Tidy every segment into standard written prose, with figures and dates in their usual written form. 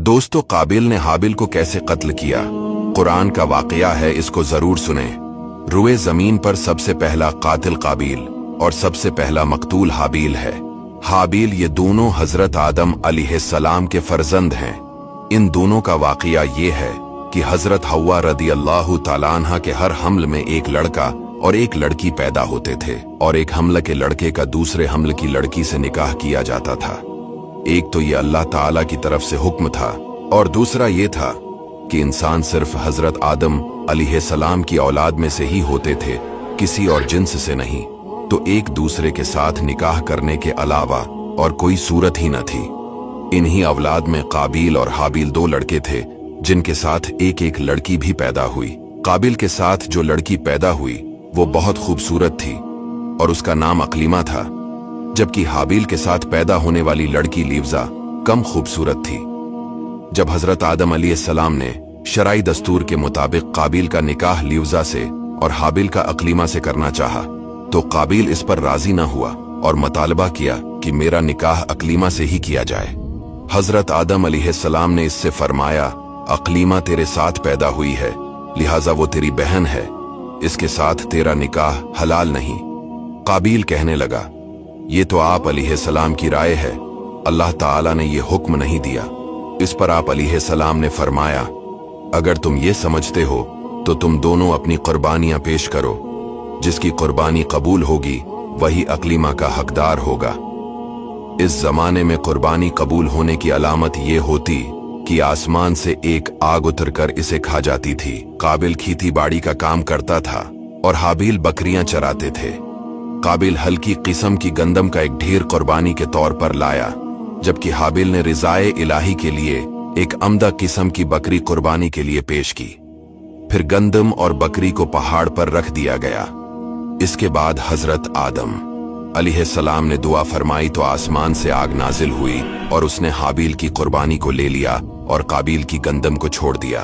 दोस्तों, काबिल ने हाबिल को कैसे कत्ल किया? कुरान का वाकया है, इसको जरूर सुने। रुए जमीन पर सबसे पहला कातिल काबिल और सबसे पहला मकतूल हाबिल है। हाबिल ये दोनों हजरत आदम अलैहिस्सलाम के फर्जंद हैं। इन दोनों का वाकया ये है कि हजरत हव्वा रदी अल्लाह ताला अन्हा के हर हमल में एक लड़का और एक लड़की पैदा होते थे, और एक हमल के लड़के का दूसरे हमल की लड़की से निकाह किया जाता था। एक तो ये अल्लाह ताला की तरफ से हुक्म था, और दूसरा ये था कि इंसान सिर्फ हजरत आदम अलैहिस्सलाम की औलाद में से ही होते थे, किसी और जिन्स से नहीं। तो एक दूसरे के साथ निकाह करने के अलावा और कोई सूरत ही न थी। इन्हीं औलाद में काबिल और हाबिल दो लड़के थे, जिनके साथ एक एक लड़की भी पैदा हुई। काबिल के साथ जो लड़की पैदा हुई वो बहुत खूबसूरत थी और उसका नाम अकलीमा था, जबकि हाबिल के साथ पैदा होने वाली लड़की लिवजा कम खूबसूरत थी। जब हजरत आदम अलैहिस्सलाम ने शरई दस्तूर के मुताबिक काबिल का निकाह लिवजा से और हाबिल का अकलीमा से करना चाहा, तो काबिल इस पर राजी न हुआ और मुतालबा किया कि मेरा निकाह अकलीमा से ही किया जाए। हजरत आदम अलैहिस्सलाम ने इससे फरमाया, अकलीमा तेरे साथ पैदा हुई है, लिहाजा वो तेरी बहन है, इसके साथ तेरा निकाह हलाल नहीं। काबिल कहने लगा, ये तो आप अलैहिस्सलाम की राय है, अल्लाह ताला ने ये हुक्म नहीं दिया। इस पर आप अलैहिस्सलाम ने फरमाया, अगर तुम ये समझते हो तो तुम दोनों अपनी कुर्बानियां पेश करो, जिसकी कुर्बानी कबूल होगी वही अकलीमा का हकदार होगा। इस जमाने में कुर्बानी कबूल होने की अलामत ये होती कि आसमान से एक आग उतरकर इसे खा जाती थी। काबिल खेती बाड़ी का काम करता था और हाबिल बकरियां चराते थे। काबिल हल्की किस्म की गंदम का एक ढेर कुर्बानी के तौर पर लाया, जबकि हाबिल ने रिज़ाए इलाही के लिए एक अमदा किस्म की बकरी कुर्बानी के लिए पेश की। फिर गंदम और बकरी को पहाड़ पर रख दिया गया। इसके बाद हजरत आदम अलैहिस्सलाम ने दुआ फरमाई तो आसमान से आग नाजिल हुई और उसने हाबिल की कुर्बानी को ले लिया और काबिल की गंदम को छोड़ दिया।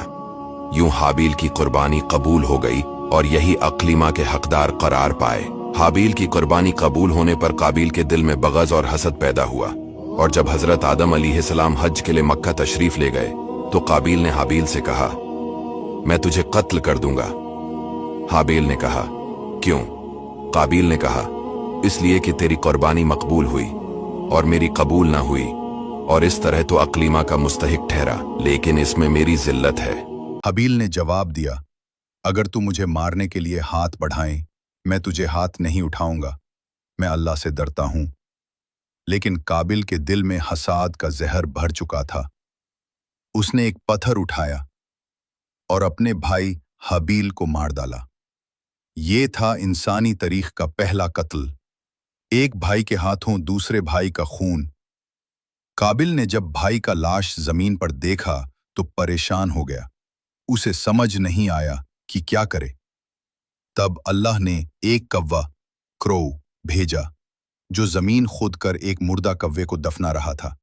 यूं हाबिल की कुर्बानी कबूल हो गई और यही अकलीमा के हकदार करार पाए। हाबिल की कुर्बानी कबूल होने पर काबिल के दिल में बग़ज़ और हसद पैदा हुआ, और जब हजरत आदम अलैहिस्सलाम हज के लिए मक्का तशरीफ ले गए तो काबिल ने हाबिल से कहा, मैं तुझे कत्ल कर दूंगा। हाबिल ने कहा, क्यों? काबिल ने कहा, इसलिए कि तेरी कुर्बानी मकबूल हुई और मेरी कबूल ना हुई, और इस तरह तो अकलीमा का मुस्तहिक ठहरा, लेकिन इसमें मेरी जिल्लत है। हाबिल ने जवाब दिया, अगर तू मुझे मारने के लिए हाथ बढ़ाएं, मैं तुझे हाथ नहीं उठाऊंगा, मैं अल्लाह से डरता हूं। लेकिन काबिल के दिल में हसाद का जहर भर चुका था। उसने एक पत्थर उठाया और अपने भाई हाबिल को मार डाला। ये था इंसानी तारीख का पहला कत्ल, एक भाई के हाथों दूसरे भाई का खून। काबिल ने जब भाई का लाश जमीन पर देखा तो परेशान हो गया। उसे समझ नहीं आया कि क्या करे। तब अल्लाह ने एक कव्वा क्रो भेजा जो जमीन खुद कर एक मुर्दा कव्वे को दफना रहा था।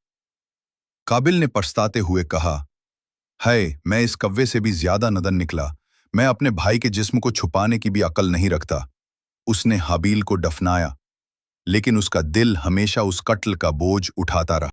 काबिल ने पछताते हुए कहा, है मैं इस कव्वे से भी ज्यादा नदन निकला, मैं अपने भाई के जिस्म को छुपाने की भी अकल नहीं रखता। उसने हाबिल को दफनाया, लेकिन उसका दिल हमेशा उस कत्ल का बोझ उठाता रहा।